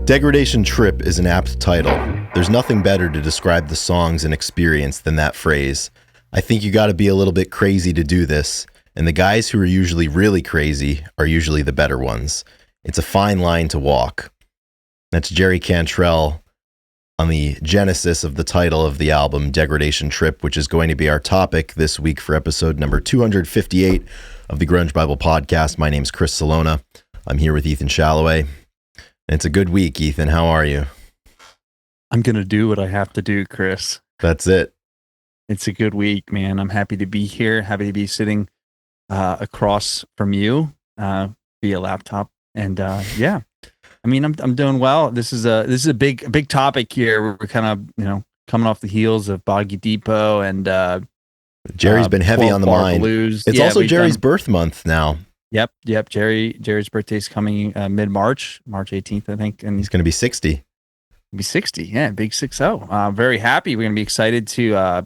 Degradation Trip is an apt title. There's nothing better to describe the songs and experience than that phrase. I think you gotta be a little bit crazy to do this, and the guys who are usually really crazy are usually the better ones. It's a fine line to walk. That's Jerry Cantrell on the genesis of the title of the album, Degradation Trip, which is going to be our topic this week for episode number 258 of the Grunge Bible Podcast. My name's Chris Salona. I'm here with Ethan Shalloway. It's a good week, Ethan. How are you? I'm going to do what I have to do, Chris. That's it. It's a good week, man. I'm happy to be here. Happy to be sitting across from you via laptop. And yeah, I mean, I'm doing well. This is a big topic here. We're kind of, coming off the heels of Boggy Depot and Jerry's been heavy on the mind. Blues. It's also Jerry's birth month now. Yep. Jerry's birthday's coming mid-March, March 18th, I think, and He's going to be 60. He'll be 60. Yeah, big 6-0. Very happy. We're going to be excited to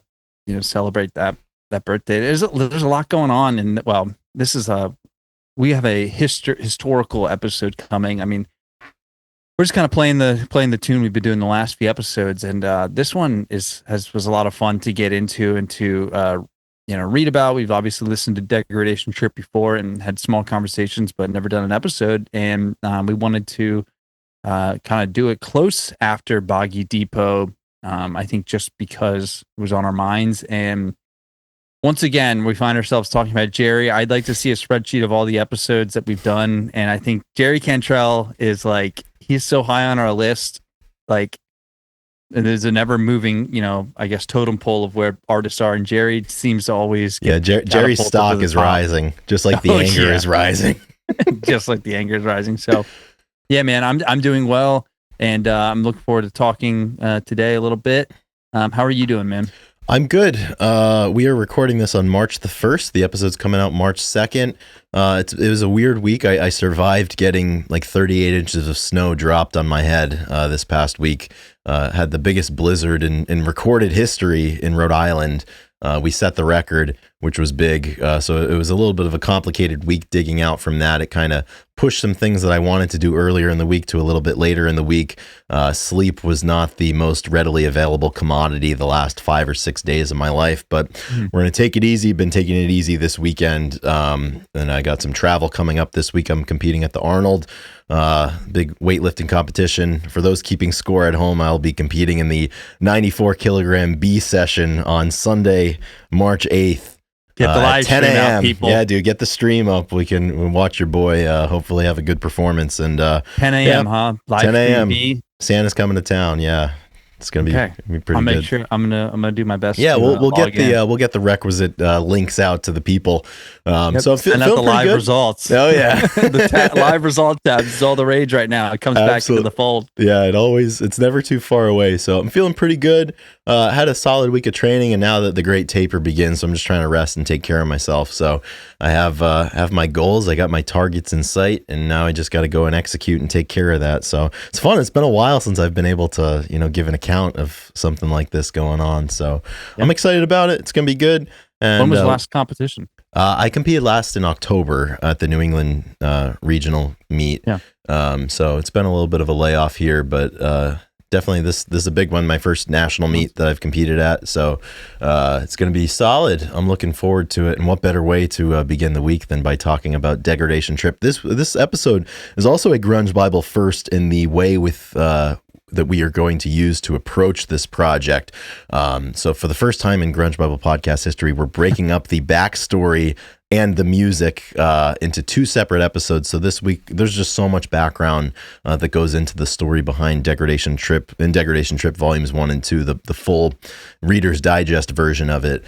celebrate that birthday. There's a lot going on, and well, this is we have a historical episode coming. I mean, we're just kind of playing the tune we've been doing the last few episodes, and this one was a lot of fun to get into and to read about. We've obviously listened to Degradation Trip before and had small conversations, but never done an episode. And we wanted to kind of do it close after Boggy Depot. I think just because it was on our minds. And once again, we find ourselves talking about Jerry. I'd like to see a spreadsheet of all the episodes that we've done. And I think Jerry Cantrell is he's so high on our list. There's a never moving, I guess, totem pole of where artists are. And Jerry seems to always Jerry's stock is rising, just like the anger is rising. Just like the anger is rising. So, yeah, man, I'm doing well. And I'm looking forward to talking today a little bit. How are you doing, man? I'm good. We are recording this on March the 1st. The episode's coming out March 2nd. It was a weird week. I survived getting 38 inches of snow dropped on my head this past week. Had the biggest blizzard in recorded history in Rhode Island. We set the record, which was big. So it was a little bit of a complicated week digging out from that. It kind of pushed some things that I wanted to do earlier in the week to a little bit later in the week. Sleep was not the most readily available commodity the last 5 or 6 days of my life, but we're going to take it easy. Been taking it easy this weekend. And I got some travel coming up this week. I'm competing at the Arnold, big weightlifting competition. For those keeping score at home, I'll be competing in the 94 kilogram B session on Sunday, March 8th. Get the live 10 stream a.m. out, people. Yeah, dude, get the stream up. We'll watch your boy hopefully have a good performance. And 10 a.m., huh? Live 10 a.m. stream. Santa's coming to town. Yeah. It's gonna be pretty good. I'll make sure I'm gonna do my best. Yeah, we'll get the requisite links out to the people. So send out the live results. Oh yeah, the live result tab is all the rage right now. It comes back into the fold. Yeah, it's never too far away. So I'm feeling pretty good. Had a solid week of training, and now that the great taper begins, so I'm just trying to rest and take care of myself. So I have my goals. I got my targets in sight, and now I just got to go and execute and take care of that. So it's fun. It's been a while since I've been able to give an account of something like this going on. So I'm excited about it. It's going to be good. And when was the last competition? I competed last in October at the New England regional meet. Yeah. So it's been a little bit of a layoff here, but definitely this is a big one. My first national meet that I've competed at. So it's going to be solid. I'm looking forward to it. And what better way to begin the week than by talking about Degradation Trip? This episode is also a Grunge Bible first in the way with that we are going to use to approach this project. So for the first time in Grunge Bible podcast history, we're breaking up the backstory and the music into two separate episodes. So this week, there's just so much background that goes into the story behind Degradation Trip and Degradation Trip Volumes 1 and 2, the full Reader's Digest version of it,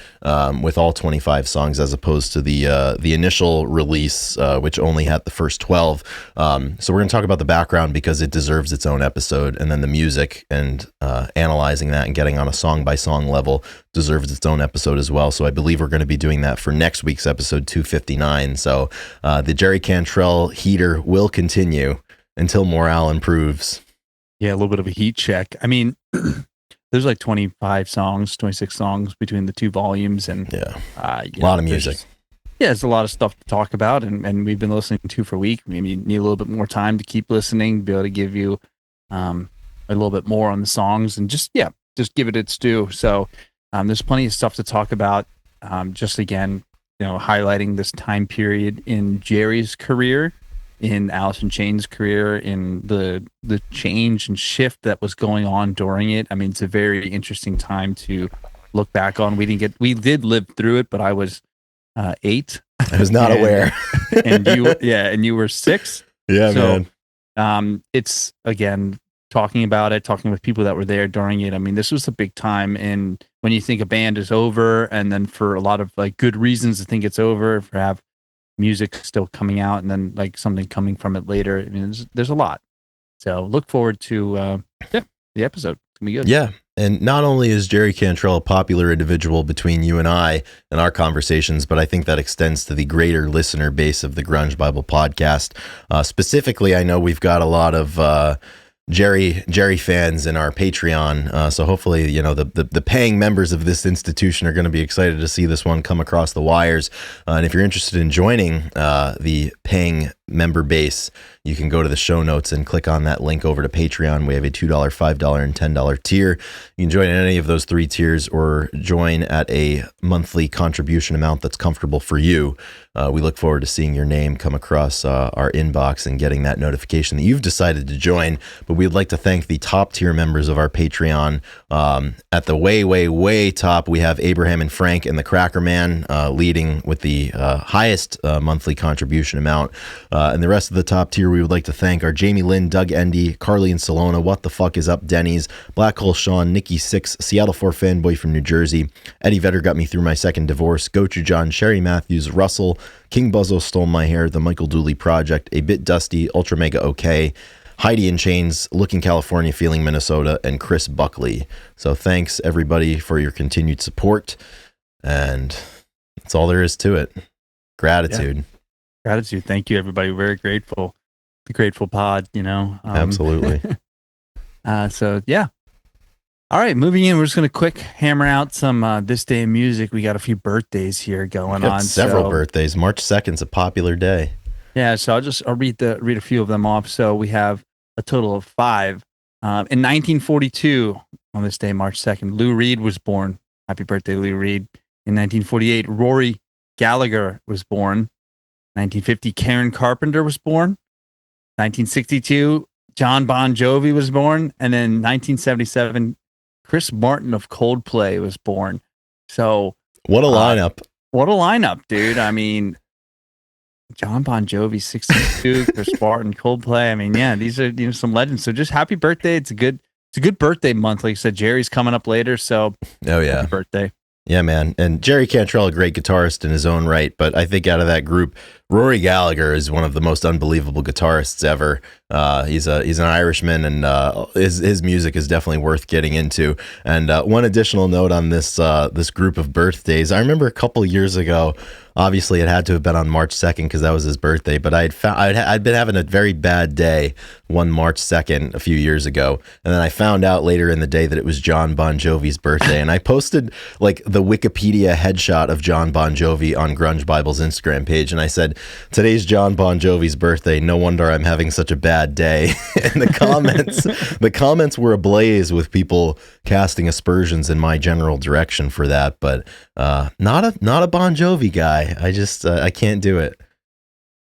with all 25 songs as opposed to the initial release, which only had the first 12. So we're going to talk about the background because it deserves its own episode, and then the music and analyzing that and getting on a song-by-song level deserves its own episode as well. So I believe we're going to be doing that for next week's episode 259. So the Jerry Cantrell heater will continue until morale improves. Yeah, a little bit of a heat check. I mean, there's 26 songs between the two volumes, and a lot of music. There's a lot of stuff to talk about, and we've been listening to for a week. Maybe need a little bit more time to keep listening, be able to give you a little bit more on the songs and just give it its due. So there's plenty of stuff to talk about. Just again, highlighting this time period in Jerry's career, in Alice in Chains' career, in the change and shift that was going on during it. I mean, it's a very interesting time to look back on. We did live through it, but I was 8. I was not aware. And you were 6. Yeah, so, man. It's again talking about it, talking with people that were there during it. I mean, this was a big time. And when you think a band is over, and then for a lot of like good reasons to think it's over, for have music still coming out, and then like something coming from it later. I mean, there's a lot. So look forward to the episode. It's gonna be good. Yeah. And not only is Jerry Cantrell a popular individual between you and I and our conversations, but I think that extends to the greater listener base of the Grunge Bible podcast. Specifically, I know we've got a lot of Jerry fans in our Patreon. So hopefully, the paying members of this institution are going to be excited to see this one come across the wires. And if you're interested in joining the paying member base, you can go to the show notes and click on that link over to Patreon. We have a $2, $5, and $10 tier. You can join in any of those 3 tiers or join at a monthly contribution amount that's comfortable for you. We look forward to seeing your name come across our inbox and getting that notification that you've decided to join. But we'd like to thank the top tier members of our Patreon. At the way, way, way top, we have Abraham and Frank and the Cracker Man leading with the highest monthly contribution amount. And the rest of the top tier we would like to thank are Jamie Lynn, Doug Endy, Carly and Salona, What the Fuck is Up, Denny's, Black Hole Sean, Nikki 6, Seattle 4 Fanboy from New Jersey, Eddie Vedder got me through my second divorce, Gochu John, Sherry Matthews, Russell, King Buzzo Stole My Hair, The Michael Dooley Project, A Bit Dusty, Ultra Mega OK, Heidi in Chains, Looking California, Feeling Minnesota, and Chris Buckley. So thanks everybody for your continued support, and that's all there is to it. Gratitude. Yeah. Gratitude. Thank you, everybody. Very grateful. The Grateful Pod, Absolutely. So, yeah. All right, moving in. We're just going to quick hammer out some This Day in Music. We got a few birthdays here going on. Several birthdays. March 2nd is a popular day. Yeah, so I'll read a few of them off. So we have a total of 5. In 1942, on this day, March 2nd, Lou Reed was born. Happy birthday, Lou Reed. In 1948, Rory Gallagher was born. 1950, Karen Carpenter was born. 1962, John Bon Jovi was born. And then 1977, Chris Martin of Coldplay was born. So what a lineup. What a lineup, dude. I mean, John Bon Jovi, 62, Chris Martin, Coldplay. I mean, yeah, these are some legends. So just happy birthday. It's a good birthday month. Like I said, Jerry's coming up later. So happy birthday. Yeah, man. And Jerry Cantrell, a great guitarist in his own right, but I think out of that group, Rory Gallagher is one of the most unbelievable guitarists ever. He's an Irishman, and his music is definitely worth getting into. And one additional note on this group of birthdays, I remember a couple years ago. Obviously, it had to have been on March 2nd because that was his birthday. But I'd been having a very bad day one March 2nd a few years ago, and then I found out later in the day that it was John Bon Jovi's birthday. And I posted like the Wikipedia headshot of John Bon Jovi on Grunge Bible's Instagram page, and I said, "Today's John Bon Jovi's birthday. No wonder I'm having such a bad day." And the comments were ablaze with people casting aspersions in my general direction for that. But not a Bon Jovi guy. I can't do it.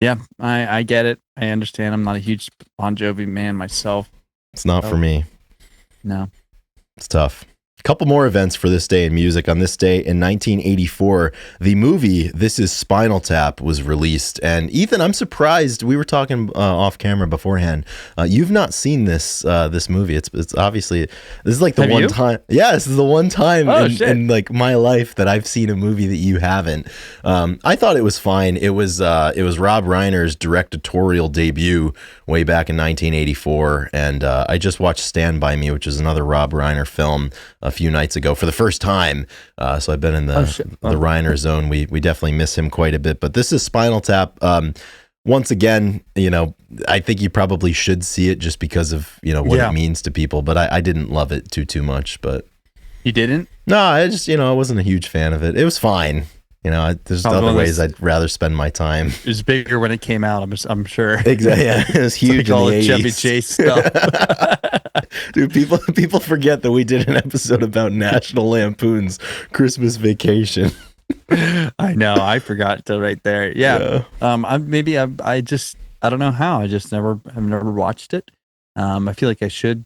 Yeah, I get it. I understand. I'm not a huge Bon Jovi man myself. It's not for me. No. It's tough. Couple more events for this day in music. On this day in 1984, the movie This Is Spinal Tap was released. And Ethan, I'm surprised. We were talking off camera beforehand. You've not seen this movie. It's obviously, this is like the one time. Yeah, this is the one time in like my life that I've seen a movie that you haven't. I thought it was fine. It was Rob Reiner's directorial debut way back in 1984, and I just watched Stand By Me, which is another Rob Reiner film, a few nights ago for the first time. So I've been in the Reiner zone. We definitely miss him quite a bit. But This Is Spinal Tap. Once again, I think you probably should see it just because of what it means to people. But I didn't love it too much. But you didn't? No, I just I wasn't a huge fan of it. It was fine. There's Probably other one of ways those- I'd rather spend my time. It was bigger when it came out. I'm sure. Exactly. Yeah, it was huge Like all in the the Chevy 80s. Chase stuff. Dude, people forget that we did an episode about National Lampoon's Christmas Vacation. I know. I forgot to right there. Yeah. I don't know how. I've never watched it. I feel like I should.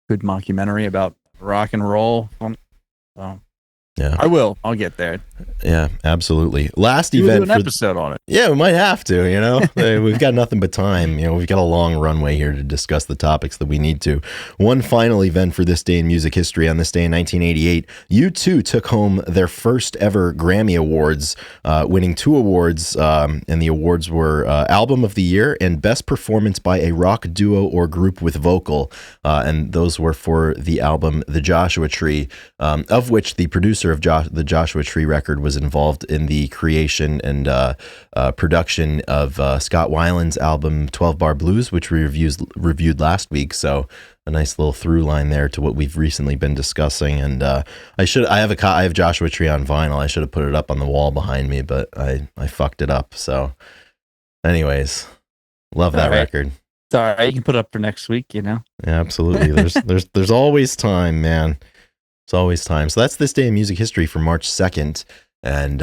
Good mockumentary about rock and roll. So Yeah. I will. I'll get there. Yeah, absolutely. Last We'll do event an for episode on it. Yeah, we might have to, We've got nothing but time. We've got a long runway here to discuss the topics that we need to. One final event for this day in music history. On this day in 1988, U2 took home their first ever Grammy Awards, winning 2 awards, and the awards were Album of the Year and Best Performance by a Rock Duo or Group with Vocal, and those were for the album The Joshua Tree, of which the producer of the Joshua Tree record was involved in the creation and production of Scott Weiland's album 12 Bar Blues, which we reviewed last week. So a nice little through line there to what we've recently been discussing. And I have Joshua Tree on vinyl. I should have put it up on the wall behind me, but I fucked it up. So anyways, love that record. It's all right. You can put it up for next week, Yeah, absolutely. There's always time, man. It's always time. So that's this day in music history for March 2nd. And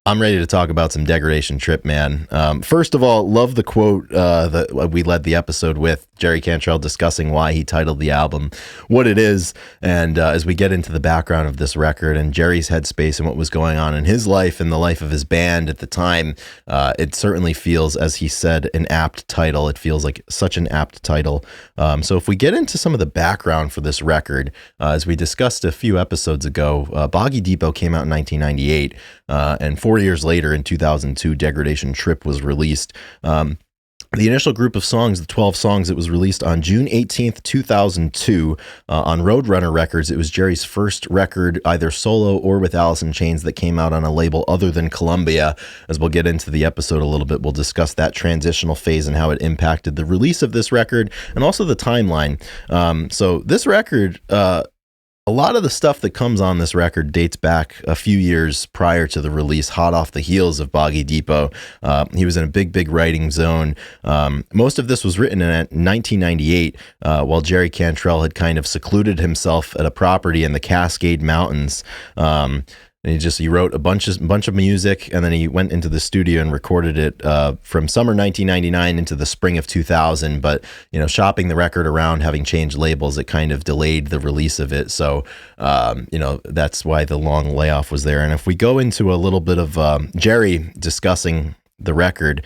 I'm ready to talk about some Degradation Trip, man. First of all, love the quote that we led the episode with, Jerry Cantrell discussing why he titled the album what it is. And as we get into the background of this record and Jerry's headspace and what was going on in his life and the life of his band at the time, it certainly feels, as he said, an apt title. It feels like such an apt title. So if we get into some of the background for this record, as we discussed a few episodes ago, Boggy Depot came out in 1998, and 4 years later, in 2002, Degradation Trip was released. The initial group of songs, the 12 songs, it was released on June 18th, 2002 on Roadrunner Records. It was Jerry's first record, either solo or with Alice in Chains, that came out on a label other than Columbia. As we'll get into the episode a little bit, we'll discuss that transitional phase and how it impacted the release of this record and also the timeline. So this record, a lot of the stuff that comes on this record dates back a few years prior to the release, hot off the heels of Boggy Depot. He was in a big writing zone. Most of this was written in 1998, while Jerry Cantrell had kind of secluded himself at a property in the Cascade Mountains. And he wrote a bunch of music, and then he went into the studio and recorded it from summer 1999 into the spring of 2000. But shopping the record around, having changed labels, it kind of delayed the release of it. So that's why the long layoff was there. And if we go into a little bit of Jerry discussing the record,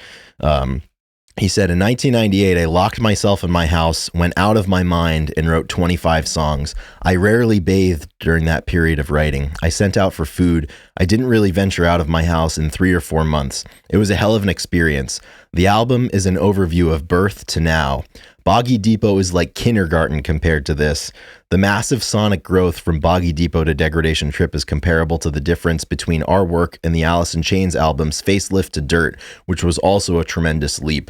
he said, in 1998, I locked myself in my house, went out of my mind, and wrote 25 songs. I rarely bathed during that period of writing. I sent out for food. I didn't really venture out of my house in 3 or 4 months. It was a hell of an experience. The album is an overview of birth to now. Boggy Depot is like kindergarten compared to this. The massive sonic growth from Boggy Depot to Degradation Trip is comparable to the difference between our work and the Alice in Chains album's Facelift to Dirt, which was also a tremendous leap.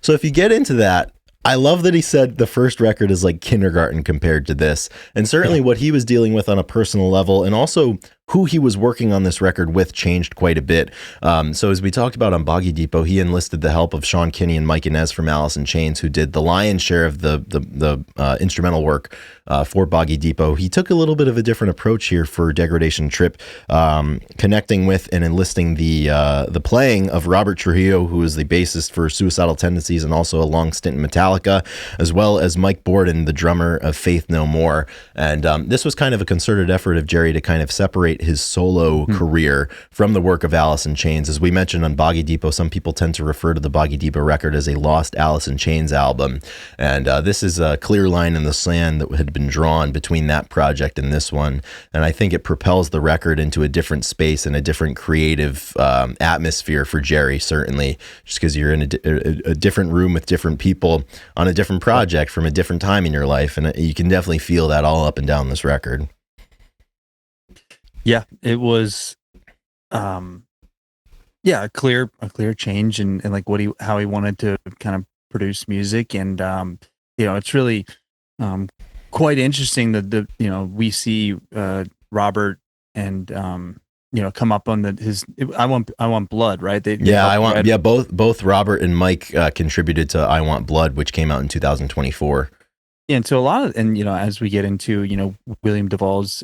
So if you get into that, I love that he said the first record is like kindergarten compared to this, and certainly what he was dealing with on a personal level, and also who he was working on this record with changed quite a bit. So as we talked about on Boggy Depot, he enlisted the help of Sean Kinney and Mike Inez from Alice in Chains, who did the lion's share of the instrumental work for Boggy Depot. He took a little bit of a different approach here for Degradation Trip, connecting with and enlisting the playing of Robert Trujillo, who is the bassist for Suicidal Tendencies and also a long stint in Metallica, as well as Mike Borden, the drummer of Faith No More. And this was kind of a concerted effort of Jerry to kind of separate his solo career from the work of Alice in Chains. As we mentioned on Boggy Depot, some people tend to refer to the Boggy Depot record as a lost Alice in Chains album. And this is a clear line in the sand that had been drawn between that project and this one. And I think it propels the record into a different space and a different creative atmosphere for Jerry, certainly, just because you're in a different room with different people on a different project from a different time in your life. And you can definitely feel that all up and down this record. Yeah, it was, a clear change in like how he wanted to kind of produce music, and it's really quite interesting that we see Robert and come up on his I want blood, right? They Yeah, helped write. both Robert and Mike contributed to I Want Blood, which came out in 2024. Yeah, and so a lot of, and as we get into William Duvall's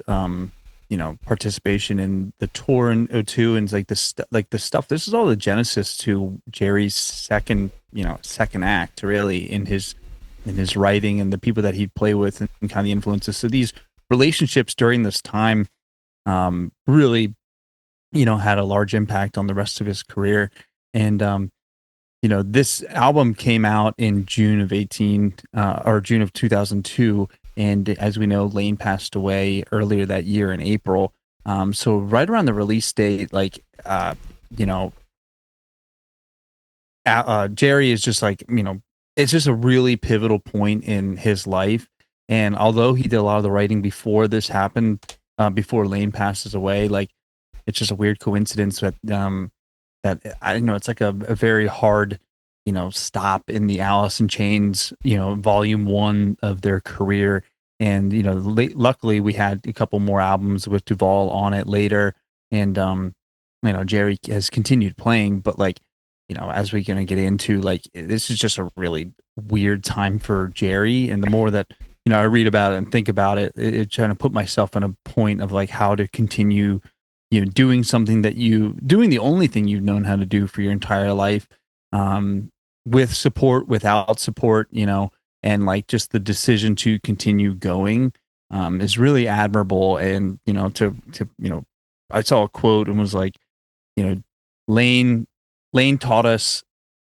participation in the tour in '02 and like the stuff, this is all the genesis to Jerry's second act, really, in his writing and the people that he'd play with and kind of the influences. So these relationships during this time really had a large impact on the rest of his career. And this album came out in June of 2002. And as we know, Lane passed away earlier that year in April. So right around the release date, Jerry is just like, it's just a really pivotal point in his life. And although he did a lot of the writing before this happened, before Lane passes away, like, it's just a weird coincidence that I don't know, it's like a very hard stop in the Alice in Chains volume 1 of their career. And luckily we had a couple more albums with Duvall on it later, and Jerry has continued playing, but as we're gonna get into, this is just a really weird time for Jerry. And the more that I read about it and think about it, trying to put myself in a point of how to continue doing doing the only thing you've known how to do for your entire life, with support, without support, and just the decision to continue going is really admirable. And I saw a quote and was like, Lane taught us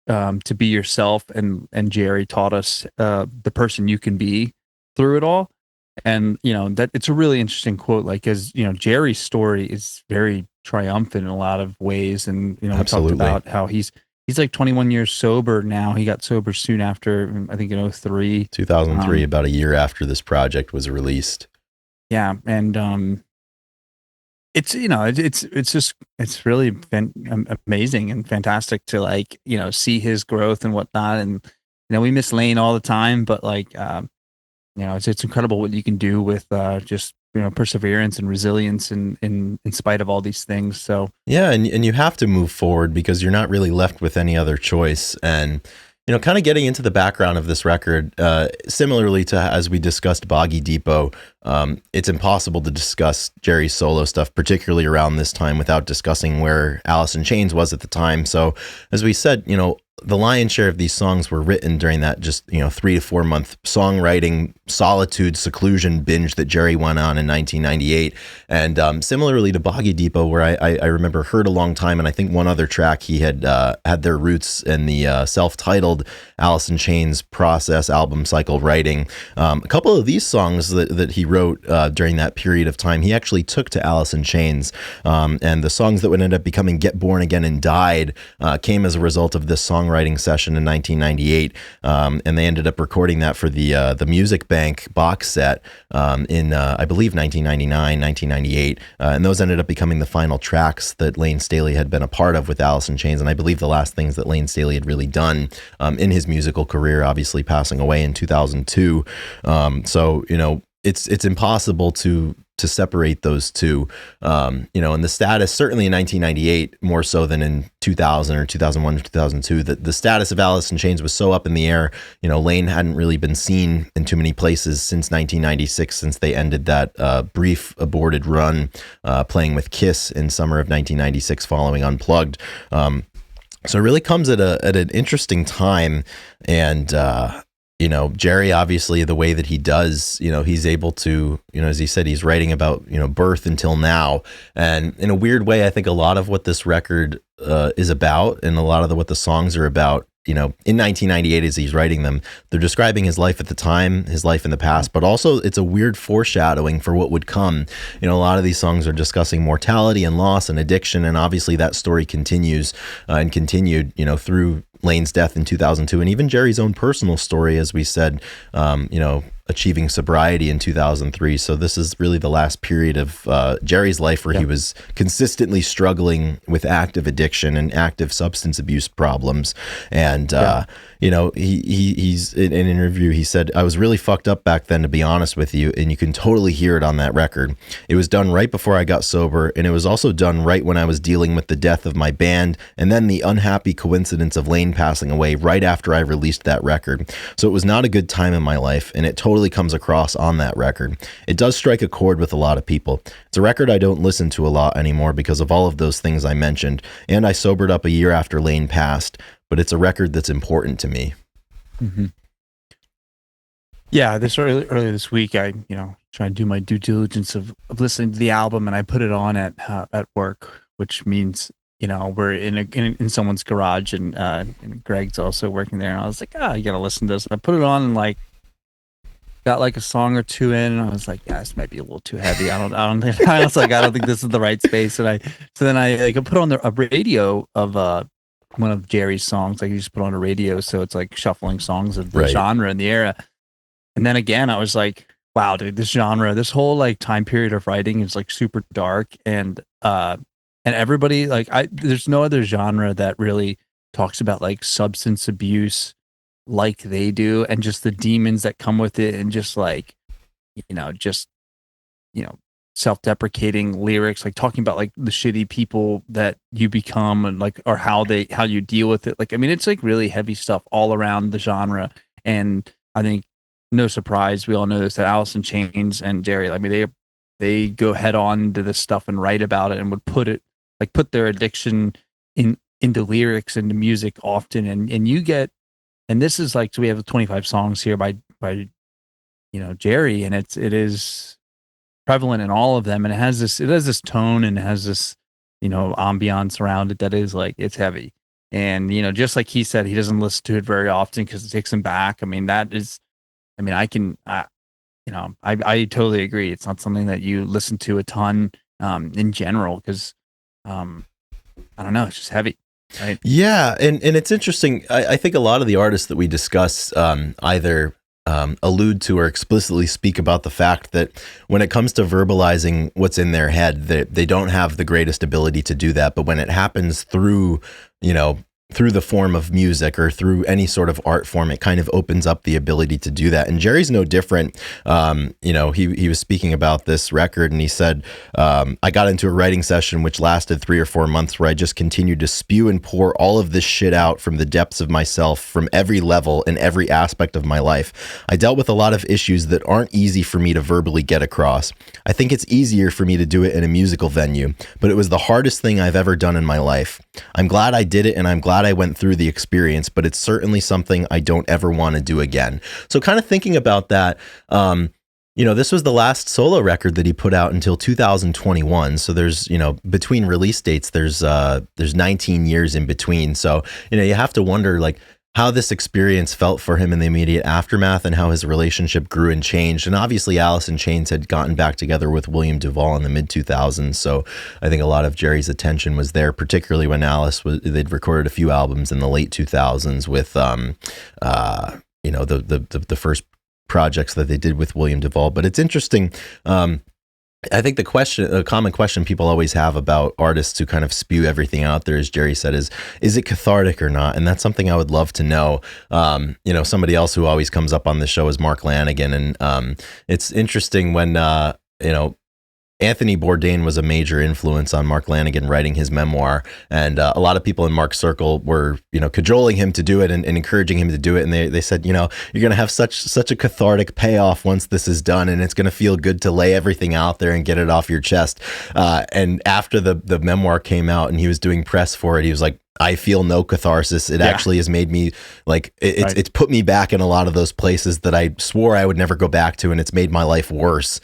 to be yourself, and Jerry taught us the person you can be through it all. And that it's a really interesting quote, because Jerry's story is very triumphant in a lot of ways. And we talked about how he's like 21 years sober now. He got sober soon after, I think in 2003, about a year after this project was released. Yeah, and it's it's really amazing and fantastic to see his growth and whatnot. And we miss Lane all the time, but it's incredible what you can do with just perseverance and resilience in spite of all these things. So yeah, and you have to move forward because you're not really left with any other choice. And kind of getting into the background of this record, similarly to as we discussed Boggy Depot, it's impossible to discuss Jerry's solo stuff, particularly around this time, without discussing where Alice in Chains was at the time. So as we said, the lion's share of these songs were written during that just 3 to 4 month songwriting solitude seclusion binge that Jerry went on in 1998. And similarly to Boggy Depot, where I remember Heard a Long Time, and I think one other track, he had had their roots in the self-titled Alice in Chains process album cycle writing. A couple of these songs that he wrote during that period of time, he actually took to Alice in Chains, and the songs that would end up becoming Get Born Again and Died came as a result of this songwriting session in 1998, and they ended up recording that for the Music Bank box set in I believe 1999, 1998, and those ended up becoming the final tracks that Lane Staley had been a part of with Alice in Chains, and I believe the last things that Lane Staley had really done in his musical career, obviously passing away in 2002. So it's impossible to separate those two, and the status, certainly in 1998, more so than in 2000 or 2001 or 2002, that the status of Alice in Chains was so up in the air. Lane hadn't really been seen in too many places since 1996, since they ended that brief aborted run playing with Kiss in summer of 1996 following Unplugged. So it really comes at an interesting time. And Jerry, obviously, the way that he does, he's able to, as he said, he's writing about, birth until now. And in a weird way, I think a lot of what this record is about, and a lot of what the songs are about, in 1998, as he's writing them, they're describing his life at the time, his life in the past, but also it's a weird foreshadowing for what would come. A lot of these songs are discussing mortality and loss and addiction, and obviously that story continues and continued, through Lane's death in 2002, and even Jerry's own personal story, as we said, achieving sobriety in 2003. So this is really the last period of Jerry's life where he was consistently struggling with active addiction and active substance abuse problems. And, you know, he's in an interview, he said, I was really fucked up back then, to be honest with you. And you can totally hear it on that record. It was done right before I got sober. And it was also done right when I was dealing with the death of my band. And then the unhappy coincidence of Lane passing away right after I released that record. So it was not a good time in my life. And it totally comes across on that record. It does strike a chord with a lot of people. It's a record I don't listen to a lot anymore because of all of those things I mentioned. And I sobered up a year after Lane passed. But it's a record that's important to me. Mm-hmm. Yeah, this earlier this week, I tried to do my due diligence of listening to the album, and I put it on at work, which means we're in someone's garage, and Greg's also working there, and I was like, you gotta listen to this. And I put it on and like got like a song or two in, and I was like, yeah, this might be a little too heavy. I don't think I was like, I don't think this is the right space. And then I put on a radio of one of Jerry's songs. Like, you just put on a radio, so it's like shuffling songs of the genre and the era. And then again, I was like, wow, dude, this genre, this whole like time period of writing is like super dark, and everybody, like, there's no other genre that really talks about like substance abuse like they do, and just the demons that come with it, and just like self-deprecating lyrics, like talking about like the shitty people that you become, and like, or how you deal with it. Like, I mean, it's like really heavy stuff all around the genre. And I think, no surprise, we all know this, that Alice in Chains and Jerry, I mean, they go head on into this stuff and write about it, and would put their addiction into lyrics, into music often. And you get, and this is like, so we have 25 songs here by Jerry, and it is prevalent in all of them, and it has this tone, and it has this ambiance around it that is like, it's heavy. And just like he said, he doesn't listen to it very often because it takes him back. I mean, I totally agree. It's not something that you listen to a ton in general, because I don't know, it's just heavy. Right. Yeah, and it's interesting. I think a lot of the artists that we discuss either allude to or explicitly speak about the fact that when it comes to verbalizing what's in their head, they don't have the greatest ability to do that. But when it happens through the form of music or through any sort of art form, it kind of opens up the ability to do that. And Jerry's no different. He was speaking about this record, and he said, I got into a writing session which lasted 3 or 4 months, where I just continued to spew and pour all of this shit out from the depths of myself, from every level and every aspect of my life. I dealt with a lot of issues that aren't easy for me to verbally get across. I think it's easier for me to do it in a musical venue, but it was the hardest thing I've ever done in my life. I'm glad I did it, and I'm glad I went through the experience, but it's certainly something I don't ever want to do again. So kind of thinking about that, this was the last solo record that he put out until 2021. So there's, between release dates, there's 19 years in between. So, you have to wonder like how this experience felt for him in the immediate aftermath, and how his relationship grew and changed. And obviously Alice in Chains had gotten back together with William Duvall in the mid 2000s. So I think a lot of Jerry's attention was there, particularly when they'd recorded a few albums in the late 2000s with, the first projects that they did with William Duvall. But it's interesting. I think a common question people always have about artists who kind of spew everything out there, as Jerry said, is it cathartic or not? And that's something I would love to know. Somebody else who always comes up on the show is Mark Lanigan. And it's interesting when, Anthony Bourdain was a major influence on Mark Lanigan writing his memoir, and a lot of people in Mark's circle were, cajoling him to do it and encouraging him to do it. And they said, you're going to have such a cathartic payoff once this is done, and it's going to feel good to lay everything out there and get it off your chest. And after the memoir came out and he was doing press for it, he was like, I feel no catharsis. It actually has made me like it's put me back in a lot of those places that I swore I would never go back to, and it's made my life worse.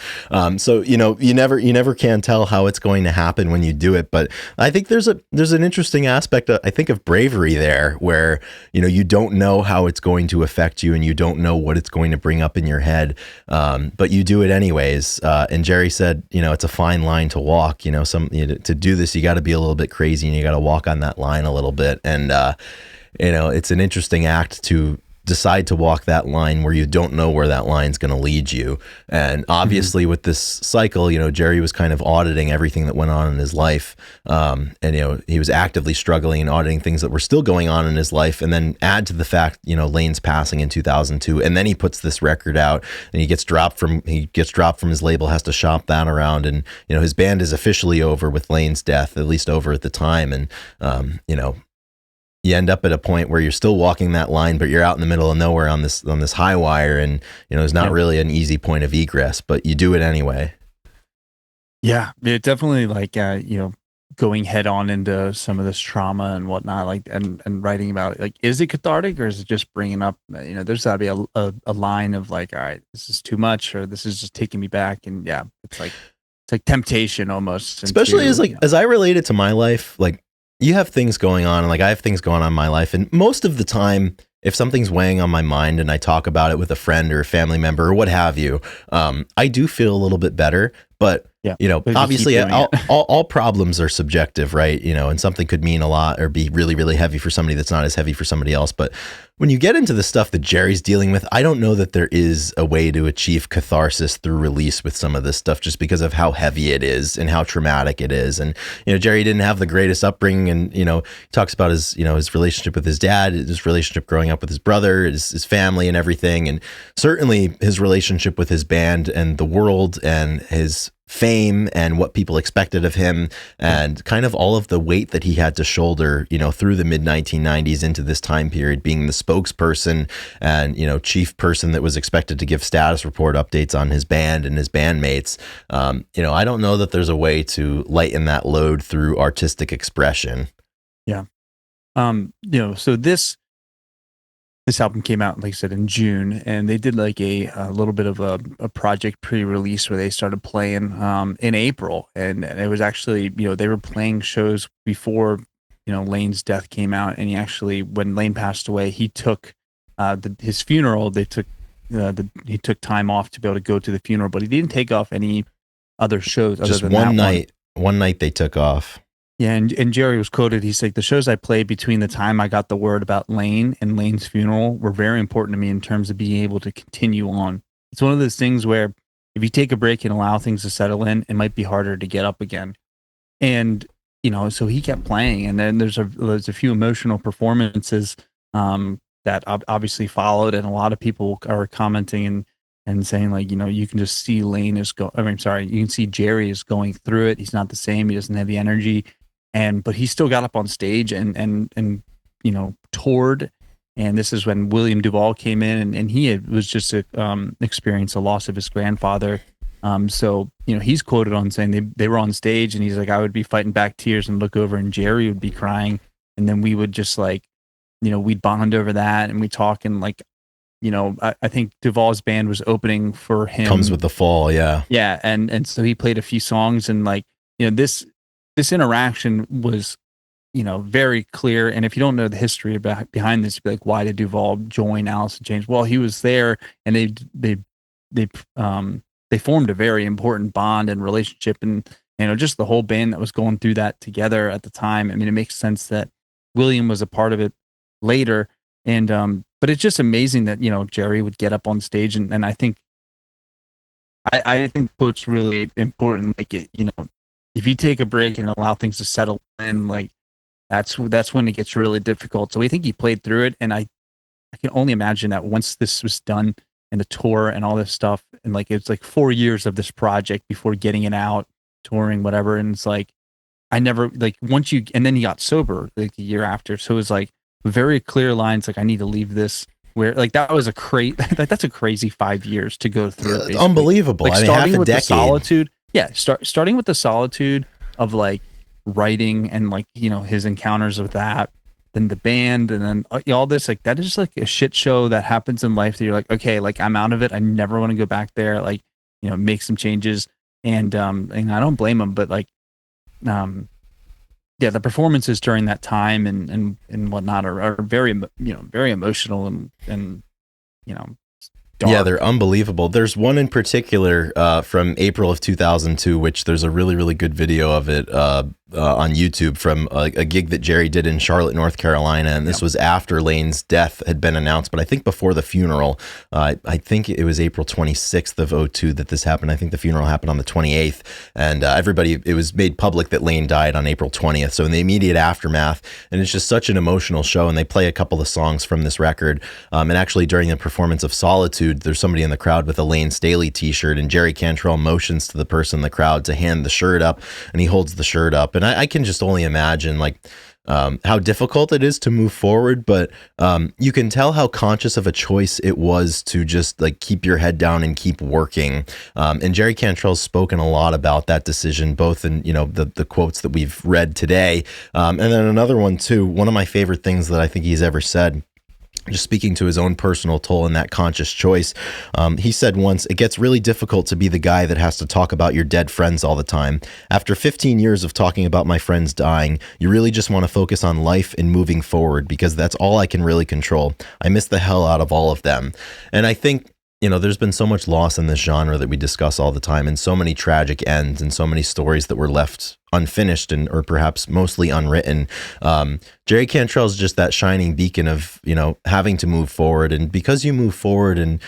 So you never can tell how it's going to happen when you do it. But I think there's an interesting aspect, I think, of bravery there, where you don't know how it's going to affect you, and you don't know what it's going to bring up in your head, but you do it anyways. And Jerry said, it's a fine line to walk. To do this, you got to be a little bit crazy, and you got to walk on that line a little bit. And it's an interesting act to decide to walk that line where you don't know where that line's going to lead you. And obviously with this cycle, you know, Jerry was kind of auditing everything that went on in his life. And, you know, he was actively struggling and auditing things that were still going on in his life. And then add to the fact, you know, Lane's passing in 2002. And then he puts this record out and he gets dropped from his label, has to shop that around. And, you know, his band is officially over with Lane's death, at least over at the time. And, you know, you end up at a point where you're still walking that line, but you're out in the middle of nowhere on this high wire, and you know there's not really an easy point of egress, but you do it anyway. Yeah, it definitely like you know, going head on into some of this trauma and whatnot, like and writing about it. Like, is it cathartic or is it just bringing up? You know, there's got to be a line of like, all right, this is too much, or this is just taking me back, and yeah, it's like temptation almost. Especially as I relate it to my life, like. You have things going on, and like I have things going on in my life, and most of the time, if something's weighing on my mind and I talk about it with a friend or a family member or what have you, I do feel a little bit better. But you know, obviously, all problems are subjective, right? You know, and something could mean a lot or be really, really heavy for somebody that's not as heavy for somebody else. But when you get into the stuff that Jerry's dealing with, I don't know that there is a way to achieve catharsis through release with some of this stuff, just because of how heavy it is and how traumatic it is. And you know, Jerry didn't have the greatest upbringing, and you know, he talks about his relationship with his dad, his relationship growing up with his brother, his family, and everything, and certainly his relationship with his band and the world and his fame and what people expected of him, and kind of all of the weight that he had to shoulder, you know, through the mid 1990s into this time period, being the spokesperson and, you know, chief person that was expected to give status report updates on his band and his bandmates. You know, I don't know that there's a way to lighten that load through artistic expression. Yeah. You know, so this album came out, like I said, in June, and they did like a little bit of a project pre-release where they started playing in April, and it was actually, you know, they were playing shows before, you know, Lane's death came out, and he actually, when Lane passed away, he took his funeral. He took time off to be able to go to the funeral, but he didn't take off any other shows. Just one night. One night they took off. Yeah, and Jerry was quoted. He's like, the shows I played between the time I got the word about Lane and Lane's funeral were very important to me in terms of being able to continue on. It's one of those things where if you take a break and allow things to settle in, it might be harder to get up again. And, you know, so he kept playing. And then there's a few emotional performances that obviously followed. And a lot of people are commenting and saying, like, you know, you can just see you can see Jerry is going through it. He's not the same. He doesn't have the energy. But he still got up on stage and you know, toured. And this is when William Duvall came in, and he was just experienced a loss of his grandfather. So, you know, he's quoted on saying they were on stage, and he's like, I would be fighting back tears and look over, and Jerry would be crying, and then we would just, like, you know, we'd bond over that, and we talk, and like, you know, I think Duvall's band was opening for him. Comes with the Fall, yeah. Yeah, and so he played a few songs, and like, you know, this interaction was, you know, very clear. And if you don't know the history behind this, you'd be like, why did Duvall join Alice in Chains? Well, he was there, and they formed a very important bond and relationship, and, you know, just the whole band that was going through that together at the time. I mean, it makes sense that William was a part of it later, and but it's just amazing that, you know, Jerry would get up on stage, and I think what's really important, like, you know, if you take a break and allow things to settle in, like, that's when it gets really difficult. So I think he played through it, and I can only imagine that once this was done and the tour and all this stuff, and like, it's like 4 years of this project before getting it out, touring, whatever. And it's like, I never, like, and then he got sober like the year after. So it was like very clear lines, like, I need to leave this. Where, like, that was that's a crazy 5 years to go through. Basically. Unbelievable. Like, I mean, starting half a with decade. the solitude. Yeah, starting with the solitude of, like, writing and, like, you know, his encounters with that, then the band, and then all this, like, that is just like a shit show that happens in life that you're like, okay, like, I'm out of it. I never want to go back there. Like, you know, make some changes. And I don't blame him, but like, yeah, the performances during that time and whatnot are very, you know, very emotional and you know, dark. Yeah, they're unbelievable. There's one in particular from April of 2002, which there's a really, really good video of it on YouTube from a gig that Jerry did in Charlotte, North Carolina, and this was after Lane's death had been announced, but I think before the funeral. I think it was April 26th of '02 that this happened. I think the funeral happened on the 28th, and it was made public that Lane died on April 20th. So in the immediate aftermath, and it's just such an emotional show, and they play a couple of songs from this record. And actually during the performance of Solitude, there's somebody in the crowd with a Lane Staley t-shirt, and Jerry Cantrell motions to the person in the crowd to hand the shirt up, and he holds the shirt up. And I can just only imagine how difficult it is to move forward, but you can tell how conscious of a choice it was to just keep your head down and keep working. And Jerry Cantrell's spoken a lot about that decision, both in the quotes that we've read today, and then another one too. One of my favorite things that I think he's ever said, just speaking to his own personal toll in that conscious choice. He said once, "It gets really difficult to be the guy that has to talk about your dead friends all the time. After 15 years of talking about my friends dying, you really just want to focus on life and moving forward because that's all I can really control. I miss the hell out of all of them." And I think, there's been so much loss in this genre that we discuss all the time, and so many tragic ends and so many stories that were left unfinished or perhaps mostly unwritten. Jerry Cantrell is just that shining beacon of, having to move forward. And because you move forward and,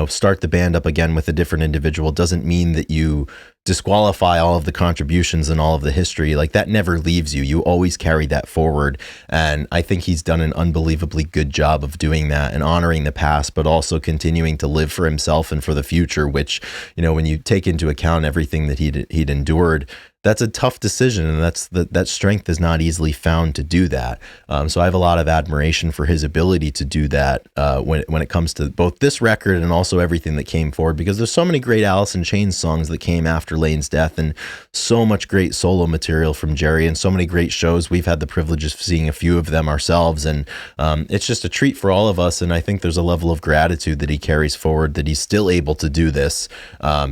start the band up again with a different individual doesn't mean that you disqualify all of the contributions and all of the history. That never leaves you. You always carry that forward. And I think he's done an unbelievably good job of doing that and honoring the past, but also continuing to live for himself and for the future, which, when you take into account everything that he'd endured, that's a tough decision, and that strength is not easily found to do that. So I have a lot of admiration for his ability to do that when it comes to both this record and also everything that came forward, because there's so many great Alice in Chains songs that came after Lane's death, and so much great solo material from Jerry, and so many great shows. We've had the privilege of seeing a few of them ourselves, and it's just a treat for all of us. And I think there's a level of gratitude that he carries forward, that he's still able to do this,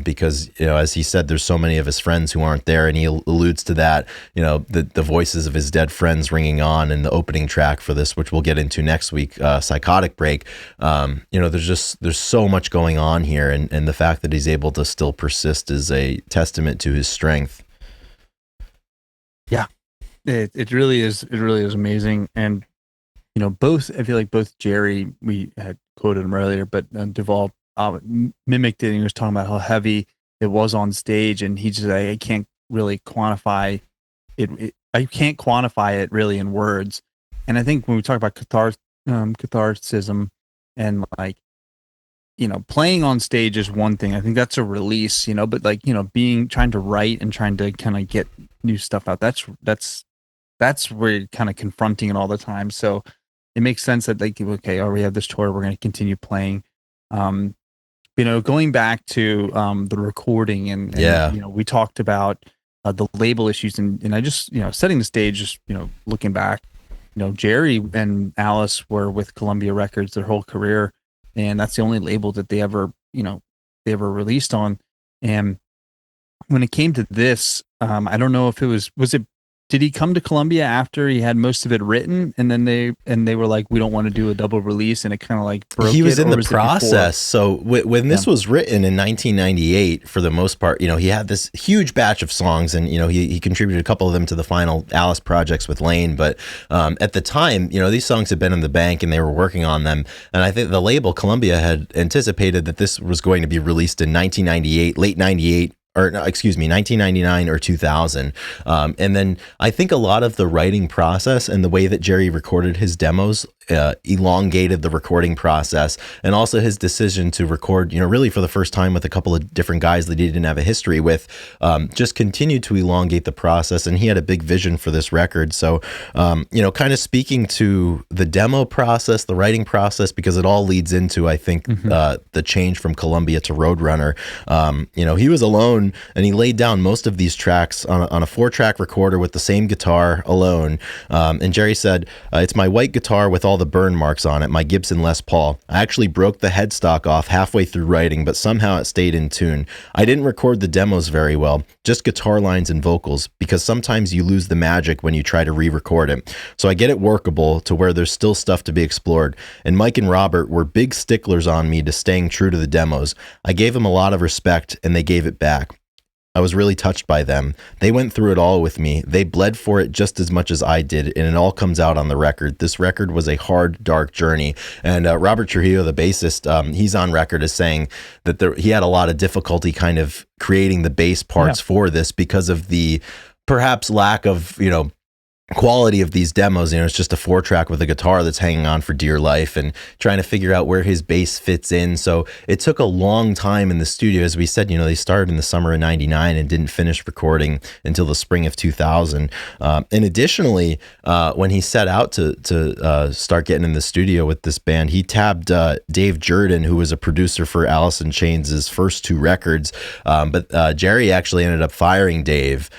because as he said, there's so many of his friends who aren't there, and he alludes to that, the voices of his dead friends ringing on in the opening track for this, which we'll get into next week, Psychotic Break. There's so much going on here, and the fact that he's able to still persist is a testament to his strength. Yeah, it really is. It really is amazing. And I feel like both Jerry, we had quoted him earlier, but Duvall mimicked it, and he was talking about how heavy it was on stage, and he just, I can't really quantify it. I can't quantify it really in words. And I think when we talk about catharsis and playing on stage is one thing. I think that's a release, but trying to write and trying to kind of get new stuff out. That's where you're kind of confronting it all the time. So it makes sense that we have this tour, we're going to continue playing. Going back to the recording and we talked about the label issues, and I just, setting the stage, just, looking back, Jerry and Alice were with Columbia Records their whole career, and that's the only label that they ever released on. And when it came to this, I don't know if did he come to Columbia after he had most of it written, and then they were like, we don't want to do a double release, and it kind of broke. He was in the process. So when this was written in 1998, for the most part, he had this huge batch of songs, and he contributed a couple of them to the final Alice projects with Lane. But at the time, these songs had been in the bank, and they were working on them. And I think the label Columbia had anticipated that this was going to be released in 1998, late 98. 1999 or 2000. And then I think a lot of the writing process and the way that Jerry recorded his demos elongated the recording process, and also his decision to record, really for the first time with a couple of different guys that he didn't have a history with, just continued to elongate the process. And he had a big vision for this record. So, kind of speaking to the demo process, the writing process, because it all leads into, I think, the change from Columbia to Roadrunner. He was alone, and he laid down most of these tracks on a 4-track recorder with the same guitar alone. And Jerry said, "It's my white guitar with all the burn marks on it, my Gibson Les Paul. I actually broke the headstock off halfway through writing, but somehow it stayed in tune. I didn't record the demos very well, just guitar lines and vocals, because sometimes you lose the magic when you try to re-record it. So I get it workable to where there's still stuff to be explored. And Mike and Robert were big sticklers on me to staying true to the demos. I gave them a lot of respect, and they gave it back. I was really touched by them. They went through it all with me. They bled for it just as much as I did, and it all comes out on the record. This record was a hard, dark journey. And Robert Trujillo, the bassist, he's on record as saying that he had a lot of difficulty kind of creating the bass parts for this because of the perhaps lack of, quality of these demos. It's just a 4-track with a guitar that's hanging on for dear life, and trying to figure out where his bass fits in. So it took a long time in the studio. As we said, they started in the summer of 99 and didn't finish recording until the spring of 2000. And additionally, when he set out to start getting in the studio with this band, he tabbed Dave Jordan, who was a producer for Alice in Chains' first 2 records. But Jerry actually ended up firing Dave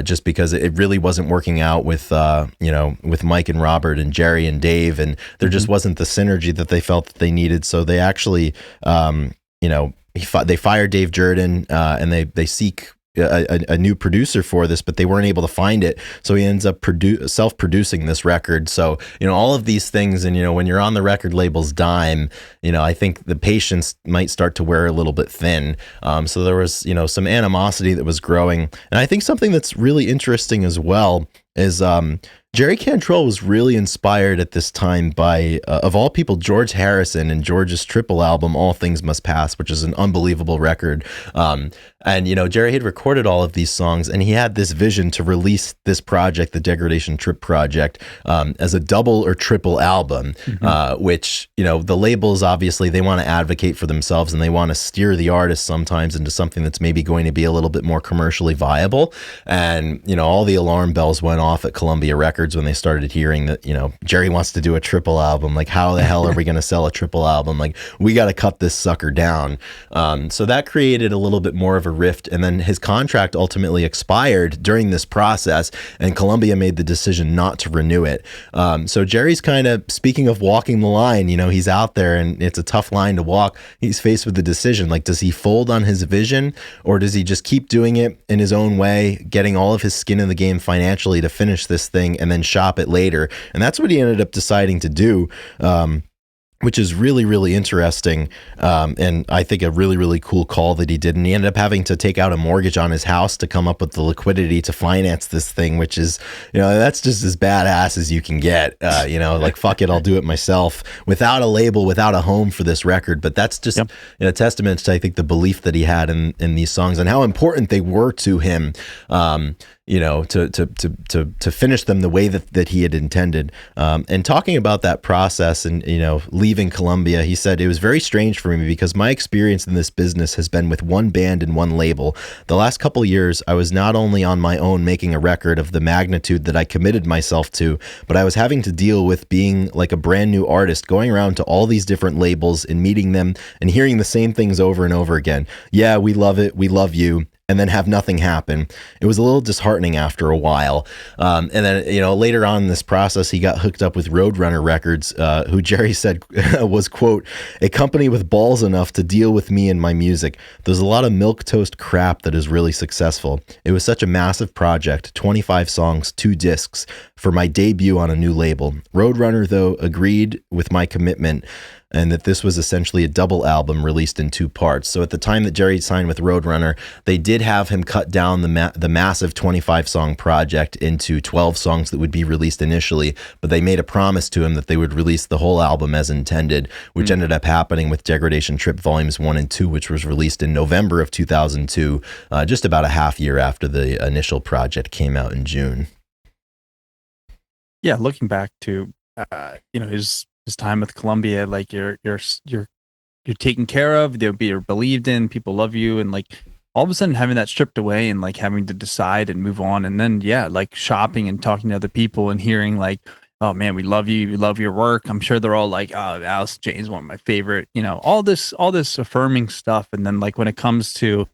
just because it really wasn't working out with with Mike and Robert and Jerry and Dave, and there just wasn't the synergy that they felt that they needed. So they actually, they fired Dave Jordan, and they seek a new producer for this, but they weren't able to find it. So he ends up self-producing this record. So, all of these things, and, when you're on the record label's dime, I think the patience might start to wear a little bit thin. So there was, some animosity that was growing. And I think something that's really interesting as well is Jerry Cantrell was really inspired at this time by, of all people, George Harrison and George's triple album, All Things Must Pass, which is an unbelievable record. And, Jerry had recorded all of these songs, and he had this vision to release this project, the Degradation Trip project, as a double or triple album, which, the labels, obviously, they want to advocate for themselves, and they want to steer the artist sometimes into something that's maybe going to be a little bit more commercially viable. And, all the alarm bells went off at Columbia Records when they started hearing that, Jerry wants to do a triple album. Like, how the hell are we going to sell a triple album? Like, we got to cut this sucker down. So that created a little bit more of a rift. And then his contract ultimately expired during this process, and Columbia made the decision not to renew it. So Jerry's kind of, speaking of walking the line, he's out there, and it's a tough line to walk. He's faced with the decision, like, does he fold on his vision, or does he just keep doing it in his own way, getting all of his skin in the game financially to finish this thing and then shop it later? And that's what he ended up deciding to do, which is really, really interesting. And I think a really, really cool call that he did. And he ended up having to take out a mortgage on his house to come up with the liquidity to finance this thing, which is, that's just as badass as you can get. Like, fuck it, I'll do it myself without a label, without a home for this record. But that's just a testament to, I think, the belief that he had in these songs and how important they were to him. To finish them the way that he had intended. And talking about that process and, leaving Columbia, he said, it was very strange for me because my experience in this business has been with one band and one label. The last couple years, I was not only on my own making a record of the magnitude that I committed myself to, but I was having to deal with being like a brand new artist, going around to all these different labels and meeting them and hearing the same things over and over again. Yeah, we love it. We love you. And then have nothing happen. It was a little disheartening after a while. And then, later on in this process, he got hooked up with Roadrunner Records, who Jerry said was, quote, a company with balls enough to deal with me and my music. There's a lot of milquetoast crap that is really successful. It was such a massive project, 25 songs, 2 discs, for my debut on a new label. Roadrunner, though, agreed with my commitment, and that this was essentially a double album released in 2 parts. So at the time that Jerry signed with Roadrunner, they did have him cut down the massive 25-song project into 12 songs that would be released initially, but they made a promise to him that they would release the whole album as intended, which ended up happening with Degradation Trip Volumes 1 and 2, which was released in November of 2002, just about a half year after the initial project came out in June. Yeah, looking back to his time with Columbia, like you're taken care of, you're believed in, people love you, and like all of a sudden having that stripped away and like having to decide and move on, and then like shopping and talking to other people and hearing like, oh man, we love you, we love your work. I'm sure they're all like, oh, Alice Jane's one of my favorite, all this affirming stuff. And then like when it comes to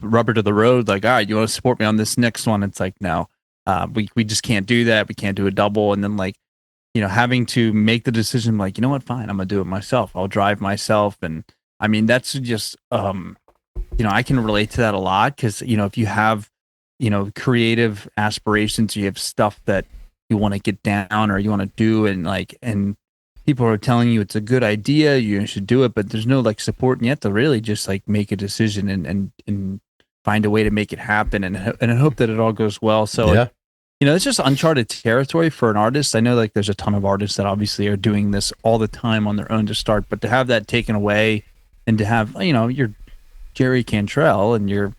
rubber to the road, like, all right, you want to support me on this next one? It's like, no, we just can't do that. We can't do a double. And then like, having to make the decision, like, what, fine, I'm gonna do it myself. I'll drive myself. And I mean, that's just, I can relate to that a lot because, if you have, creative aspirations, you have stuff that you want to get down or you want to do, and people are telling you it's a good idea, you should do it, but there's no like support, and you have to really just like make a decision and find a way to make it happen, and I hope that it all goes well. So Yeah. it's just uncharted territory for an artist. I know like there's a ton of artists that obviously are doing this all the time on their own to start, but to have that taken away and to have, you're Jerry Cantrell and you're,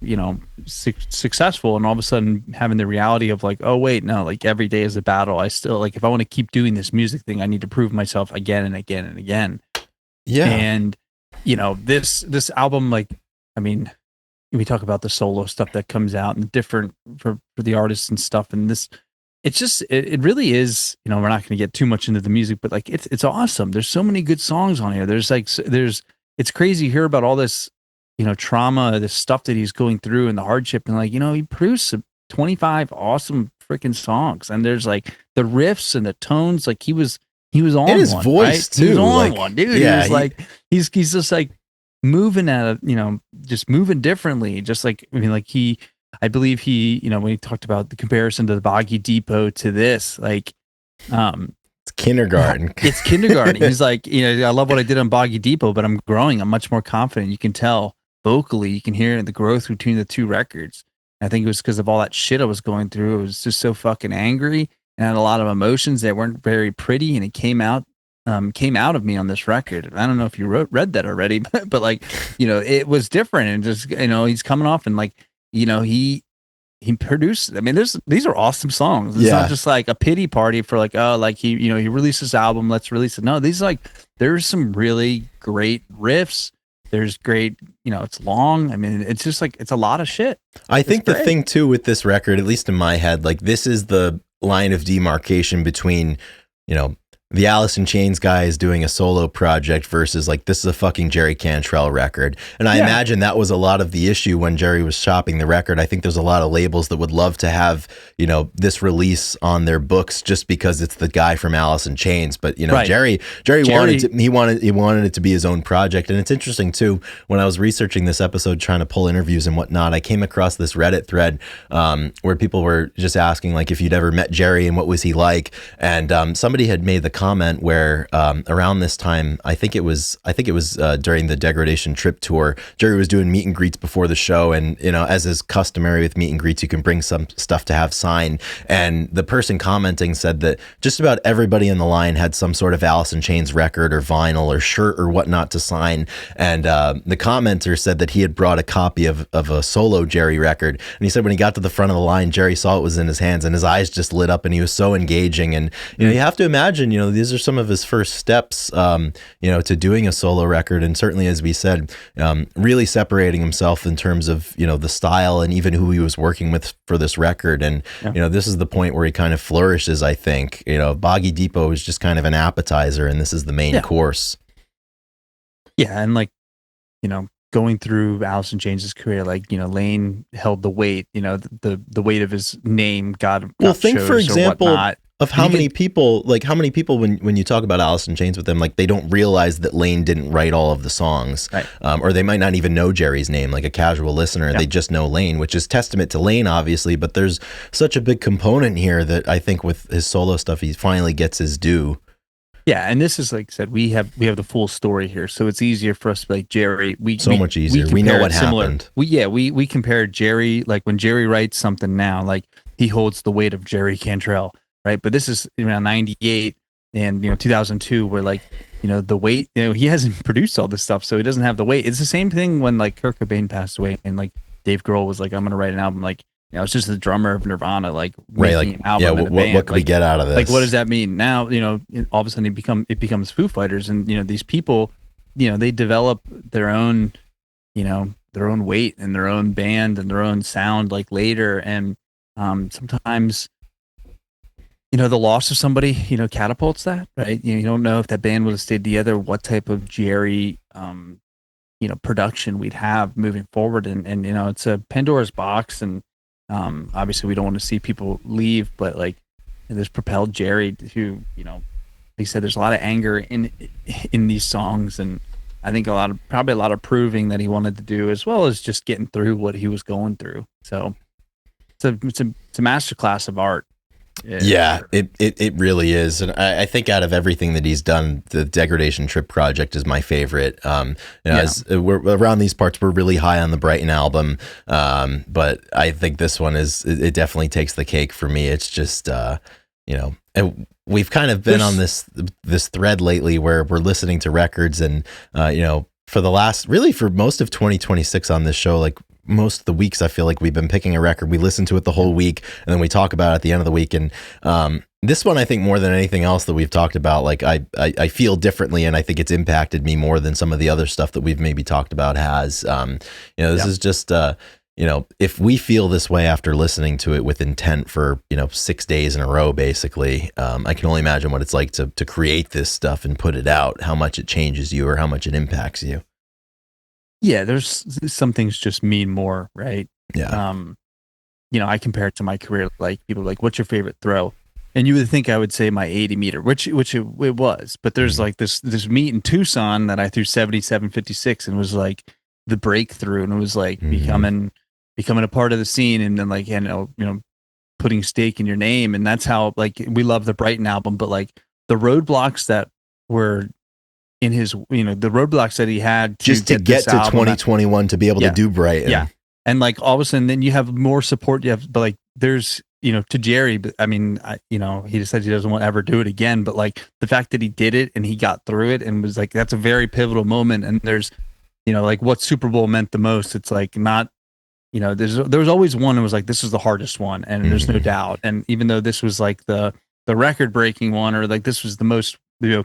successful, and all of a sudden having the reality of like, oh wait, no, like every day is a battle. I still like, if I want to keep doing this music thing, I need to prove myself again and again and again. Yeah. And, this album, like, I mean, we talk about the solo stuff that comes out and different for the artists and stuff. And this, it's just, it really is, we're not going to get too much into the music, but like, it's awesome. There's so many good songs on here. It's crazy to hear about all this, trauma, this stuff that he's going through and the hardship. And like, he produced 25 awesome freaking songs. And there's like the riffs and the tones, like he was on and his one, voice right? too. He was on like, one, dude. Yeah, he's just like moving just moving differently. Just like, I believe he, when he talked about the comparison to the Boggy Depot to this, like, it's kindergarten. It's kindergarten. He's like, I love what I did on Boggy Depot, but I'm growing. I'm much more confident. You can tell vocally, you can hear the growth between the two records. I think it was because of all that shit I was going through. I was just so fucking angry and had a lot of emotions that weren't very pretty, and it came out of me on this record. I don't know if you read that already, but like, it was different, and just, he's coming off and like, he produced. I mean, these are awesome songs. It's not just like a pity party for like, oh, like he released this album, let's release it. No, these like, there's some really great riffs. There's great, it's long. I mean, it's just like, it's a lot of shit. I think the thing too with this record, at least in my head, like this is the line of demarcation between, the Alice in Chains guy is doing a solo project versus like, this is a fucking Jerry Cantrell record. And I imagine that was a lot of the issue when Jerry was shopping the record. I think there's a lot of labels that would love to have, this release on their books just because it's the guy from Alice in Chains. But, Jerry wanted it to be his own project. And it's interesting too, when I was researching this episode, trying to pull interviews and whatnot, I came across this Reddit thread where people were just asking like if you'd ever met Jerry and what was he like. And somebody had made the comment where around this time, I think it was during the Degradation Trip tour, Jerry was doing meet and greets before the show, and as is customary with meet and greets, you can bring some stuff to have signed. And the person commenting said that just about everybody in the line had some sort of Alice in Chains record or vinyl or shirt or whatnot to sign. And the commenter said that he had brought a copy of a solo Jerry record, and he said when he got to the front of the line, Jerry saw it was in his hands and his eyes just lit up, and he was so engaging. And you have to imagine, these are some of his first steps, to doing a solo record. And certainly, as we said, really separating himself in terms of, the style and even who he was working with for this record. And, this is the point where he kind of flourishes, I think. Boggy Depot is just kind of an appetizer, and this is the main course. Yeah. And like, going through Alice in Chains' career, like, Lane held the weight, the weight of his name got think, for example, of how many people when you talk about Alice in Chains with them, like they don't realize that Lane didn't write all of the songs, right. Or they might not even know Jerry's name, like a casual listener. They just know Lane, which is testament to Lane, obviously, but there's such a big component here that I think with his solo stuff, he finally gets his due. Yeah, and this is, like I said, we have the full story here, so it's easier for us to be like Jerry. Much easier. We know what happened. We compare Jerry, like when Jerry writes something now, like he holds the weight of Jerry Cantrell, right? But this is around 98 and 2002, where like the weight, he hasn't produced all this stuff, so he doesn't have the weight. It's the same thing when like Kurt Cobain passed away, and like Dave Grohl was like, I'm gonna write an album, like. It's just the drummer of Nirvana, like making an album in a band. What could we get out of this? Like, what does that mean? Now, all of a sudden it becomes Foo Fighters, and these people, they develop their own, their own weight and their own band and their own sound like later, and sometimes, the loss of somebody, catapults that, right? You don't know if that band would have stayed together, what type of Jerry, production we'd have moving forward, and it's a Pandora's box, and. Obviously we don't want to see people leave, but like this propelled Jerry to, like he said, there's a lot of anger in these songs, and I think probably a lot of proving that he wanted to do, as well as just getting through what he was going through. So it's a masterclass of art. Yeah, for Yeah, sure. it really is, and I think out of everything that he's done, the Degradation Trip project is my favorite. Yeah. As we're around these parts, we're really high on the Brighton album, but I think this one it definitely takes the cake for me. It's just, we've kind of been on There's this thread lately where we're listening to records, and for the last really for most of 2026 on this show, like most of the weeks, I feel like we've been picking a record. We listen to it the whole week, and then we talk about it at the end of the week. And this one, I think more than anything else that we've talked about, like I feel differently, and I think it's impacted me more than some of the other stuff that we've maybe talked about has. This is just if we feel this way after listening to it with intent for 6 days in a row, basically, I can only imagine what it's like to create this stuff and put it out. How much it changes you, or how much it impacts you. yeah, there's some things just mean more, right? Yeah. Um, I compare it to my career. Like people are like, "What's your favorite throw?" And you would think I would say my 80 meter, which it was. But there's Mhm. like this meet in Tucson that I threw 77.56 and was like the breakthrough, and it was like Mhm. becoming a part of the scene, and then like putting stake in your name, and that's how like we love the Brighton album, but like the roadblocks that were in his the roadblocks that he had to Just to get this get to album. 2021 to be able to Yeah, do yeah. Brighton. And like all of a sudden, then you have more support. You have, but like, there's, to Jerry, but I mean, he just said he doesn't want to ever do it again. But like the fact that he did it and he got through it and was like, that's a very pivotal moment. And there's, like what Super Bowl meant the most. It's like not, there was always one that was like, this is the hardest one. And there's no Mhm. doubt. And even though this was like the record breaking one, or like this was the most,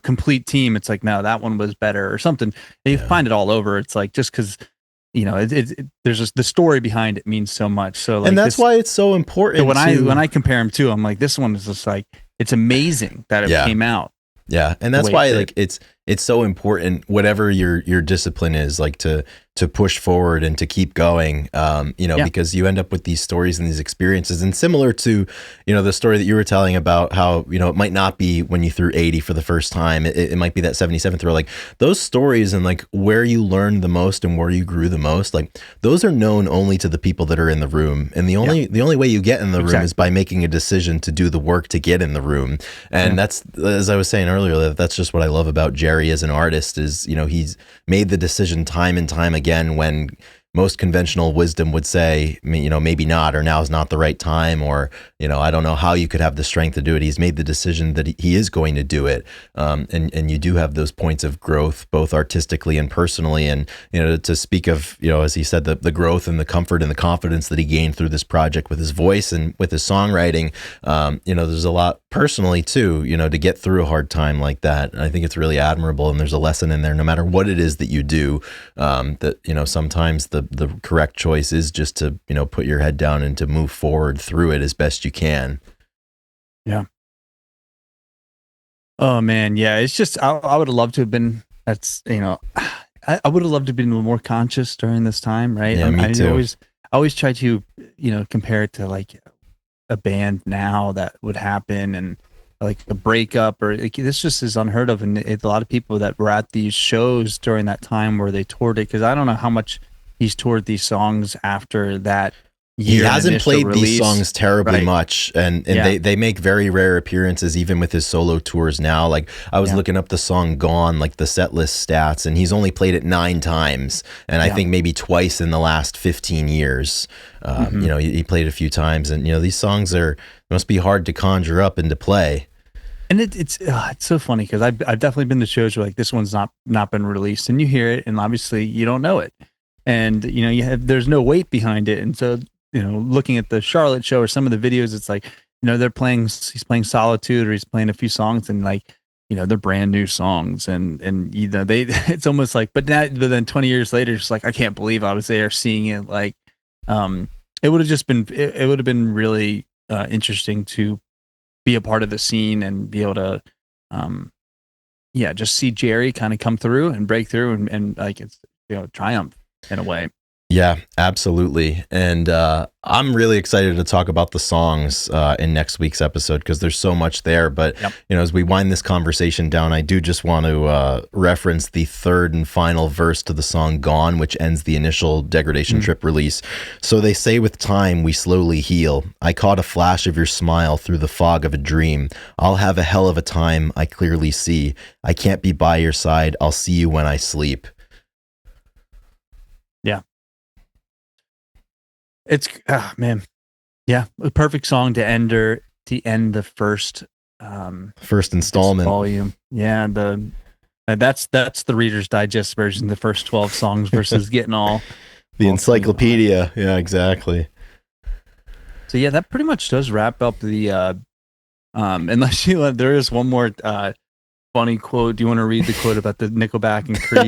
complete team, it's like, no, that one was better or something. And you Yeah. find it all over. It's like, just because there's just the story behind it means so much. So And like that's this, why it's so so important when I to compare them to, I'm like, this one is just like, it's amazing that it yeah. came out Yeah, and the that's way it why did. like it's so important, whatever your discipline is, like to push forward and to keep going, Yeah, because you end up with these stories and these experiences. And similar to the story that you were telling about how it might not be when you threw 80 for the first time, it might be that 77 throw. Like those stories and like where you learned the most and where you grew the most, like those are known only to the people that are in the room. And the yeah, only way you get in the room is exactly. by making a decision to do the work to get in the room. Yeah, And that's, as I was saying earlier, that's just what I love about Jerry as an artist is, he's made the decision time and time again when most conventional wisdom would say, maybe not, or now is not the right time, or, I don't know how you could have the strength to do it. He's made the decision that he is going to do it. And you do have those points of growth, both artistically and personally. And, to speak of, as he said, the growth and the comfort and the confidence that he gained through this project with his voice and with his songwriting, there's a lot personally too, to get through a hard time like that. And I think it's really admirable. And there's a lesson in there, no matter what it is that you do, that, sometimes the correct choice is just to, put your head down and to move forward through it as best you can. yeah. Oh man, yeah. It's just I would have loved to have been. That's I would have loved to have been more conscious during this time, right? Yeah, me I too. always try to compare it to like a band now that would happen, and like a breakup, or like, this just is unheard of. And a lot of people that were at these shows during that time where they toured it, because I don't know how much he's toured these songs after that He year and hasn't initial played these release, songs terribly right? much, and Yeah, they make very rare appearances even with his solo tours now. Like I was yeah, looking up the song "Gone," like the set list stats, and he's only played it 9 times, and I yeah. think maybe twice in the last 15 years. Hmm. He played a few times, and these songs must be hard to conjure up and to play. And it's so funny because I've definitely been to shows where like this one's not been released, and you hear it, and obviously you don't know it, and there's no weight behind it. And so looking at the Charlotte show or some of the videos, it's like he's playing Solitude, or he's playing a few songs, and like they're brand new songs, and they it's almost like, but then 20 years later, it's like I can't believe I was there seeing it. Like it would have just been it would have been really interesting to be a part of the scene and be able to um just see Jerry kind of come through and break through, and like it's triumph in a way. Yeah, absolutely. And I'm really excited to talk about the songs in next week's episode because there's so much there. But, as we wind this conversation down, I do just want to reference the third and final verse to the song Gone, which ends the initial Degradation Trip release. So they say with time, we slowly heal. I caught a flash of your smile through the fog of a dream. I'll have a hell of a time, I clearly see. I can't be by your side. I'll see you when I sleep. Yeah. It's man, yeah, a perfect song to end the first installment volume. Yeah, that's the Reader's Digest version, the first 12 songs versus getting all the encyclopedia. Yeah, exactly. So yeah, that pretty much does wrap up the unless you let, there is one more funny quote. Do you want to read the quote about the Nickelback and Creed?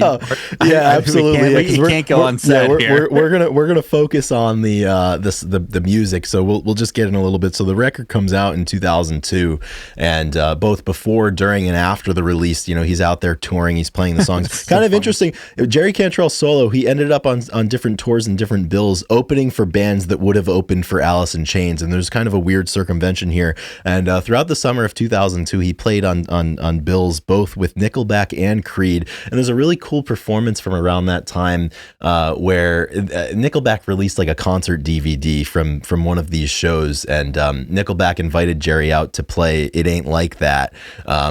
Yeah, absolutely. We can't go on set here. We're gonna focus on the music. So we'll just get in a little bit. So the record comes out in 2002, and both before, during, and after the release, he's out there touring. He's playing the songs. Kind of funny. Interesting. Jerry Cantrell solo. He ended up on different tours and different bills, opening for bands that would have opened for Alice in Chains. And there's kind of a weird circumvention here. And throughout the summer of 2002, he played on bills both with Nickelback and Creed. And there's a really cool performance from around that time where Nickelback released like a concert DVD from one of these shows, and Nickelback invited Jerry out to play It Ain't Like That,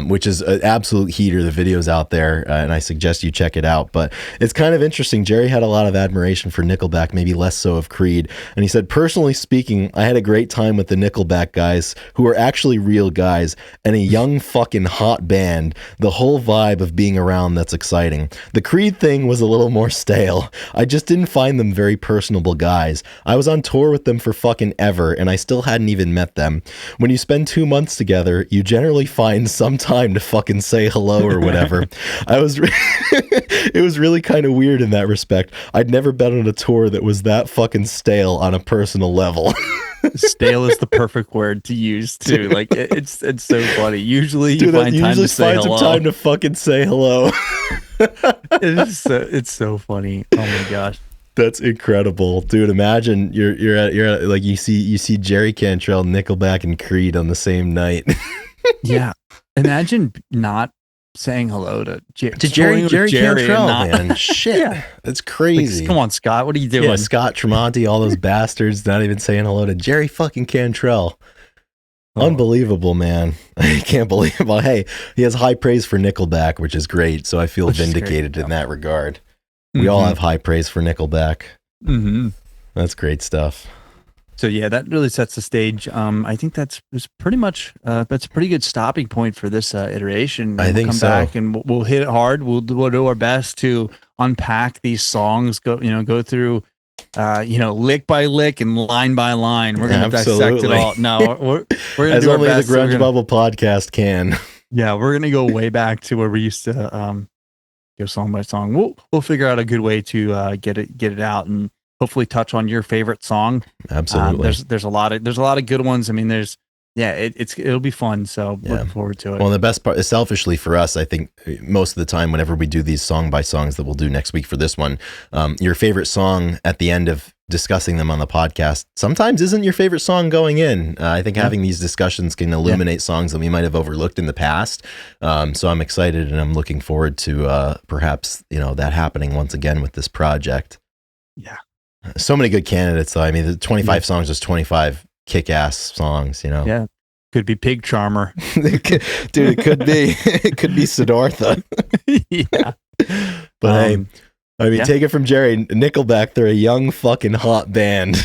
which is an absolute heater. The video's out there, and I suggest you check it out. But it's kind of interesting. Jerry had a lot of admiration for Nickelback, maybe less so of Creed. And he said, personally speaking, I had a great time with the Nickelback guys, who are actually real guys, and a young fucking hot band. The whole vibe of being around that's exciting. The Creed thing was a little more stale. I just didn't find them very personable guys. I was on tour with them for fucking ever, and I still hadn't even met them. When you spend 2 months together, you generally find some time to fucking say hello or whatever. It was really kind of weird in that respect. I'd never been on a tour that was that fucking stale on a personal level. Stale is the perfect word to use too. Like it's so funny. Usually you find time to say hello. Some time to fucking say hello. It's so funny. Oh my gosh. That's incredible, dude. Imagine you're at like you see Jerry Cantrell, Nickelback, and Creed on the same night. Yeah. Imagine not saying hello to Jerry Cantrell, man. Shit. Yeah. That's crazy. Like, come on, Scott. What are you doing? Yeah, Scott Tremonti, all those bastards not even saying hello to Jerry fucking Cantrell. Unbelievable, man. I can't believe it. Well, hey, he has high praise for Nickelback, which is great. So I feel vindicated in that regard. We all have high praise for Nickelback. That's great stuff. So yeah, that really sets the stage. I think that's pretty much that's a pretty good stopping point for this iteration. I think come so. Back and we'll hit it hard. We'll do our best to unpack these songs. Go through, lick by lick and line by line. We're gonna dissect it all. No, we're gonna as do only our best. The Grunge Bubble podcast can. Yeah, we're gonna go way back to where we used to go song by song. We'll figure out a good way to get it out and hopefully touch on your favorite song. Absolutely. There's a lot of good ones. I mean, it'll be fun. So looking forward to it. Well, the best part is, selfishly for us, I think most of the time, whenever we do these song by songs that we'll do next week for this one, your favorite song at the end of discussing them on the podcast sometimes isn't your favorite song going in. I think having these discussions can illuminate songs that we might have overlooked in the past. So I'm excited and I'm looking forward to perhaps, that happening once again with this project. Yeah. So many good candidates, though. I mean, the 25 songs is 25 kick-ass songs, Yeah. Could be Pig Charmer. Dude, it could be. It could be Siddhartha. Yeah. But hey, I mean, take it from Jerry. Nickelback, they're a young fucking hot band.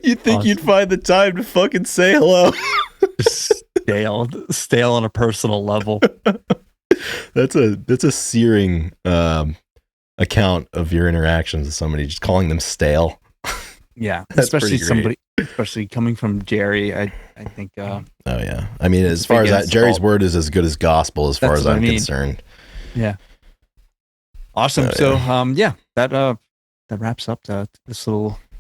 You think you'd find the time to fucking say hello? Stale on a personal level. That's a searing account of your interactions with somebody, just calling them stale. Yeah, especially coming from Jerry. I think. Oh yeah, I mean, as far as that, Jerry's word is as good as gospel, as far as I'm concerned. Yeah. Awesome. So that wraps up the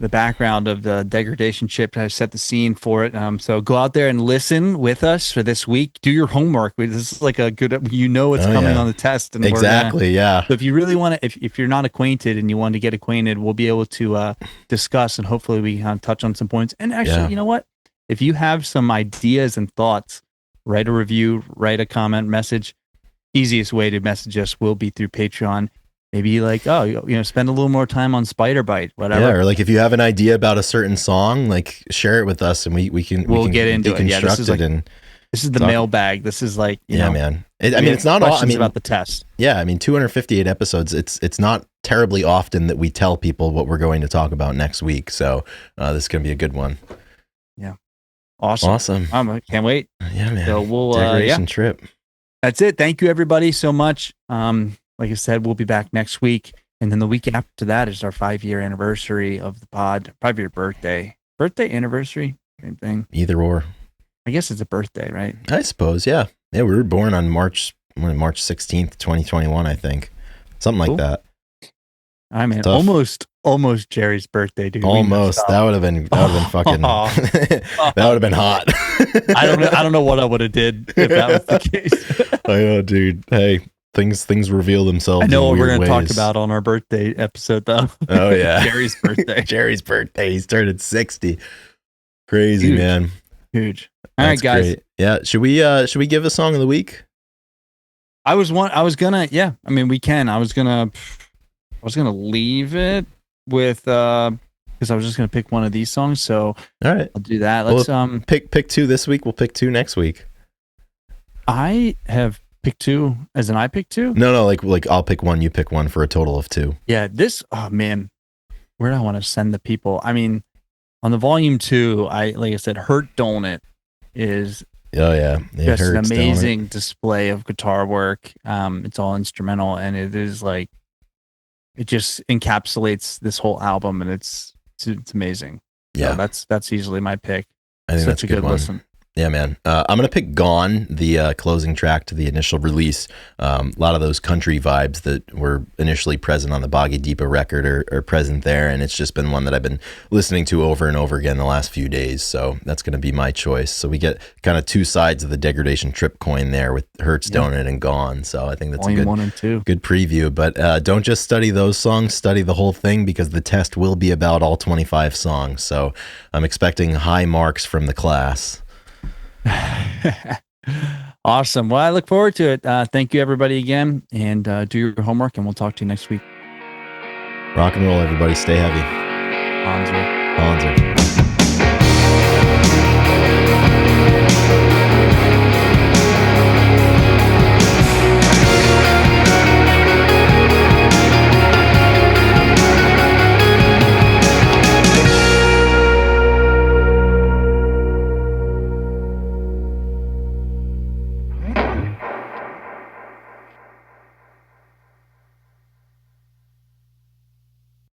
background of the Degradation Trip. I set the scene for it. So go out there and listen with us for this week. Do your homework. This is like a good, it's coming on the test. And exactly. Yeah. So if you really want to, if you're not acquainted and you want to get acquainted, we'll be able to discuss, and hopefully we touch on some points. And actually, you know what? If you have some ideas and thoughts, write a review, write a comment, message. Easiest way to message us will be through Patreon. Maybe like, spend a little more time on Spider Bite, whatever. Yeah, or like if you have an idea about a certain song, like share it with us, and we can get into it. Yeah, this is the mailbag. This is like, man. It's not all. About the test. Yeah, 258 episodes. It's not terribly often that we tell people what we're going to talk about next week. So this is gonna be a good one. Yeah, awesome. I can't wait. Yeah, man. So we'll Degradation Trip. That's it. Thank you, everybody, so much. Like I said, we'll be back next week. And then the week after that is our 5-year anniversary of the pod, 5-year birthday. Birthday, anniversary, same thing. Either or. I guess it's a birthday, right? I suppose, yeah. Yeah, we were born on March 16th, 2021, I think. Something like that. I mean, almost Jerry's birthday, dude. Almost. That would have been fucking that would have been hot. I don't know what I would have did if that was the case. I know, dude. Hey, things reveal themselves. I know in what we're weird going to ways. talk about on our birthday episode, though. Oh yeah, Jerry's birthday. Jerry's birthday. He's turned 60. Crazy, huge, man. Huge. All right, guys. Great. Yeah. Should we give a song of the week? I was gonna. Yeah. I mean, we can. I was gonna leave it with because I was just gonna pick one of these songs. So all right, I'll do that. Let's pick 2 this week. We'll pick 2 next week. I have picked 2 as in I picked 2. No, like I'll pick 1, you pick 1 for a total of 2. Yeah, oh man, where do I want to send the people? I mean, on the volume 2, like I said, Hurt Don't It is just an amazing display of guitar work. It's all instrumental, and it is like it just encapsulates this whole album, and it's amazing. Yeah, so that's easily my pick. I think that's a good listen. Yeah, man. I'm going to pick Gone, the closing track to the initial release. A lot of those country vibes that were initially present on the Boggy Deepa record are present there, and it's just been one that I've been listening to over and over again the last few days, so that's going to be my choice. So we get kind of 2 sides of the Degradation Trip coin there with Hurts Donut and Gone, so I think that's Volume a good, 1 and 2. Good preview. But don't just study those songs, study the whole thing, because the test will be about all 25 songs, so I'm expecting high marks from the class. Awesome. Well, I look forward to it. Thank you, everybody, again, and do your homework, and we'll talk to you next week. Rock and roll, everybody. Stay heavy. Hanser.